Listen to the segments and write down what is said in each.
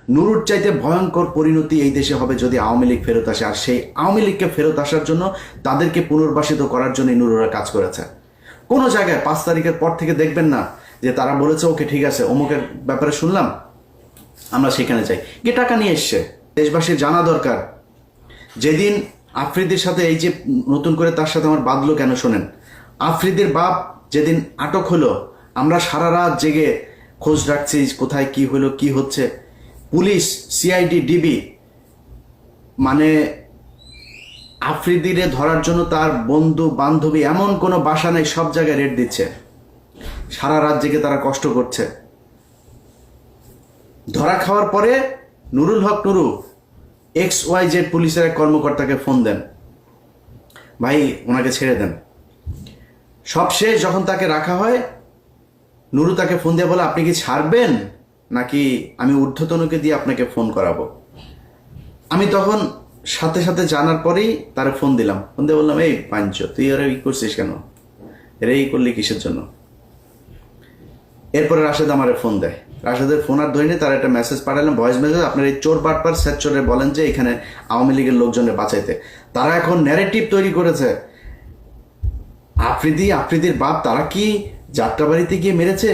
নুরুর চাইতে ভয়ঙ্কর পরিণতি এই দেশে হবে যদি আওয়ামী লীগ ফেরত আসে। আর সেই আওয়ামী লীগকে ফেরত আসার জন্য তাদেরকে পুনর্বাসিত করার জন্য নুরুরা কাজ করেছে। কোনো জায়গায় 5 তারিখের পর থেকে দেখবেন না যে তারা বলেছে ওকে ঠিক আছে অমুকের ব্যাপারে শুনলাম আমরা সেখানে যাই, গিয়ে টাকা নিয়ে এসছে। দেশবাসীর জানা দরকার, যেদিন আফ্রিদির সাথে এই যে নতুন করে তার সাথে আমার বাঁধলো কেন শোনেন, আফ্রিদির বাপ যেদিন আটক হলো আমরা সারা রাত জেগে খোঁজ রাখছি কোথায় কি হলো কি হচ্ছে। পুলিশ, সিআইডি, ডিবি মানে আফ্রিদিরে ধরার জন্য তার বন্ধু বান্ধবী এমন কোনো বাসা নেই, সব জায়গায় রেড দিচ্ছে। সারা রাত জেগে তারা কষ্ট করছে। ধরা খাওয়ার পরে নুরুল হক নুরু XYZ পুলিশের এক কর্মকর্তাকে ফোন দেন, ভাই ওনাকে ছেড়ে দেন। সবশেষ যখন তাকে রাখা হয় নুরু তাকে ফোন দিয়ে বলে আপনি কি ছাড়বেন নাকি আমি ঊর্ধ্বতনকে দিয়ে আপনাকে ফোন করাবো। আমি তখন সাথে সাথে জানার পরেই তারে ফোন দিলাম, ফোন দিয়ে বললাম এই পাঞ্চ তুই এরা ই করছিস কেন, এরা ই করলি কিসের জন্য। এরপরে রাশেদ আমারে ফোন দেয়, রাশেদের ফোন আর ধরিনি, তার একটা মেসেজ পাঠালাম, ভয়েস মেসেজ, আপনার এই চোর বাটপার স্যাচরে বলেন যে এখানে আওয়ামী লীগের লোকজনের বাঁচাইতে। তারা এখন ন্যারেটিভ তৈরি করেছে আফ্রিদির বাপ তারা কি যাত্রাবাড়িতে গিয়ে মেরেছে,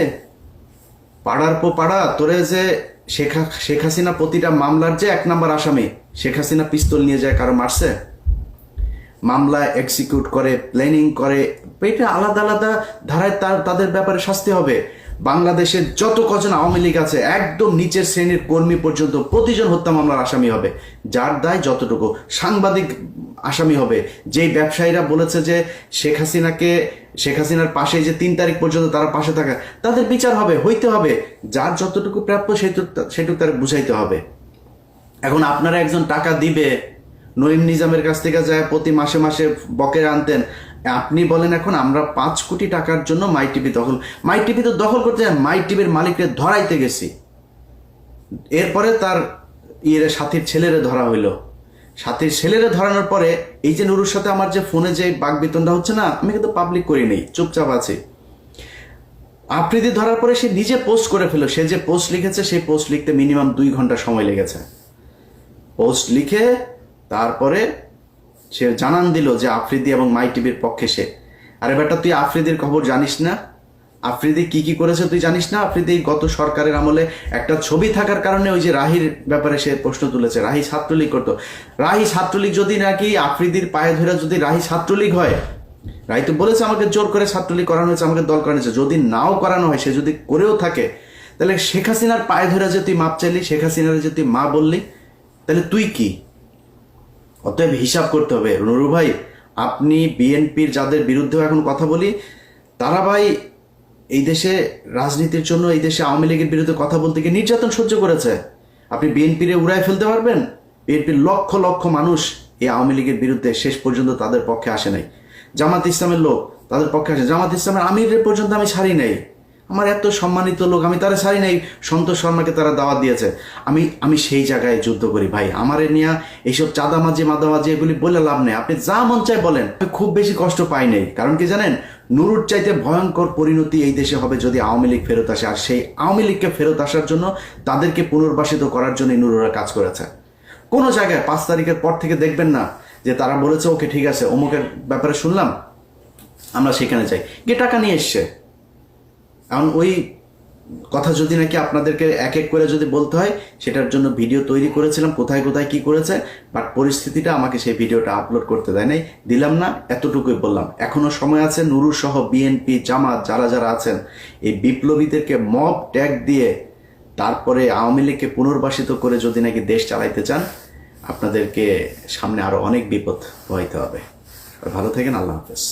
পাড়ার পো পাড়া তোরে যে শেখ হাসিনা প্রতিটা মামলার যে 1 নম্বর আসামি, শেখ হাসিনা পিস্তল নিয়ে যায় কারো মারছে, মামলা এক্সিকিউট করে প্ল্যানিং করে, এটা আলাদা আলাদা ধারায় তাদের ব্যাপারে শাস্তি হবে। বাংলাদেশের যত কজন আওয়ামী লীগ আছে একদম নিচের শ্রেণীর কর্মী পর্যন্ত প্রতিজন হত্যা মামলার আসামি হবে, যার দায় যতটুকু। সাংবাদিক আসামি হবে, যেই ব্যবসায়ীরা বলেছে যে শেখ হাসিনার পাশে যে 3 তারিখ পর্যন্ত তারা পাশে থাকা, তাদের বিচার হবে, হইতে হবে। যার যতটুকু প্রাপ্য সেটুকু তারা বুঝাইতে হবে। এখন আপনারা একজন টাকা দিবে, নঈম নিজামের কাছ থেকে যায় প্রতি মাসে মাসে বকেয়া আনতেন, আপনি বলেন এখন আমরা 5 কোটি টাকার জন্য মাই টিভি দখল, মাই টিভি তো দখল করতে যায়, মাই টিভির মালিককে ধরাইতে গেছি। এরপরে তার সাথীর ছেলেরে ধরা হইলো, সাথীর ছেলেরে ধরানোর পরে এই যে নুরুর সাথে আমার যে ফোনে যে বাকবিতণ্ডা হচ্ছে না, আমি কিন্তু পাবলিক করি নেই, চুপচাপ আছি। আফ্রিদি ধরার পরে সে নিজে পোস্ট করে ফেলো, সে যে পোস্ট লিখেছে সেই পোস্ট লিখতে মিনিমাম 2 ঘন্টা সময় লেগেছে। পোস্ট লিখে তারপরে সে জানান দিল যে আফ্রিদি এবং মাই টিভির পক্ষে সে। আরে বেটা তুই আফ্রিদির খবর জানিস না? আফ্রিদি কি করেছে তুই জানিস না? আফ্রিদি গত সরকারের আমলে একটা ছবি থাকার কারণে ওই যে রাহির ব্যাপারে সে প্রশ্ন তুলেছে, রাহি ছাত্রলীগ করতো। রাহি ছাত্রলীগ যদি নাকি আফ্রিদির পায়ে ধরে যদি রাহি ছাত্রলীগ হয়, রাহি তো বলেছে আমাকে জোর করে ছাত্রলীগ করানো হয়েছে, আমাকে দল করানো হয়েছে, যদি নাও করানো হয়, সে যদি করেও থাকে, তাহলে শেখ হাসিনার পায়ে ধরে যে তুই মাপ চাইলি, শেখ হাসিনার যে তুই মা বললি, তাহলে তুই কি? অতএব হিসাব করতে হবে নুরু ভাই। আপনি বিএনপির যাদের বিরুদ্ধেও এখন কথা বলি, তারা ভাই এই দেশে রাজনীতির জন্য এই দেশে আওয়ামী লীগের বিরুদ্ধে কথা বলতে গিয়ে নির্যাতন সহ্য করেছে। আপনি বিএনপিরে উড়াই ফেলতে পারবেন? বিএনপির লক্ষ লক্ষ মানুষ এই আওয়ামী লীগের বিরুদ্ধে শেষ পর্যন্ত তাদের পক্ষে আসে নাই। জামাত ইসলামের লোক তাদের পক্ষে আসে, জামাত ইসলামের আমিরের পর্যন্ত আমি ছাড়ি নাই। আমার এত সম্মানিত লোক, আমি তারা ছাড়ি নাই। সন্তোষ শর্মাকে তারা দাওয়াত দিয়েছে, আমি সেই জায়গায় যুদ্ধ করি ভাই। আমার নিয়ে এইসব চাঁদামাজি মাদামাজি এগুলি বলে লাভ নেই, আপনি যা মন চায় বলেন। আমি খুব বেশি কষ্ট পাই নাই, কারণ কি জানেন, নুরুর চাইতে ভয়ঙ্কর পরিণতি এই দেশে হবে যদি আওয়ামী লীগ ফেরত আসে। আর সেই আওয়ামী লীগকে ফেরত আসার জন্য তাদেরকে পুনর্বাসিত করার জন্য নুরুরা কাজ করেছে। কোনো জায়গায় 5 তারিখের পর থেকে দেখবেন না যে তারা বলেছে ওকে ঠিক আছে অমুকের ব্যাপারে শুনলাম আমরা সেখানে যাই, গিয়ে টাকা নিয়ে এসছে। এখন ওই কথা যদি নাকি আপনাদেরকে এক এক করে যদি বলতে হয়, সেটার জন্য ভিডিও তৈরি করেছিলাম, কোথায় কোথায় কি করেছে, বাট পরিস্থিতিটা আমাকে সেই ভিডিওটা আপলোড করতে দেয় নাই, দিলাম না, এতটুকুই বললাম। এখনো সময় আছে, নুরু সহ বিএনপি জামাত যারা যারা আছেন, এই বিপ্লবীদেরকে মব ট্যাগ দিয়ে তারপরে আওয়ামী লীগকে পুনর্বাসিত করে যদি নাকি দেশ চালাইতে চান, আপনাদেরকে সামনে আরো অনেক বিপদ বইতে হবে। ভালো থাকেন, আল্লাহ হাফেজ।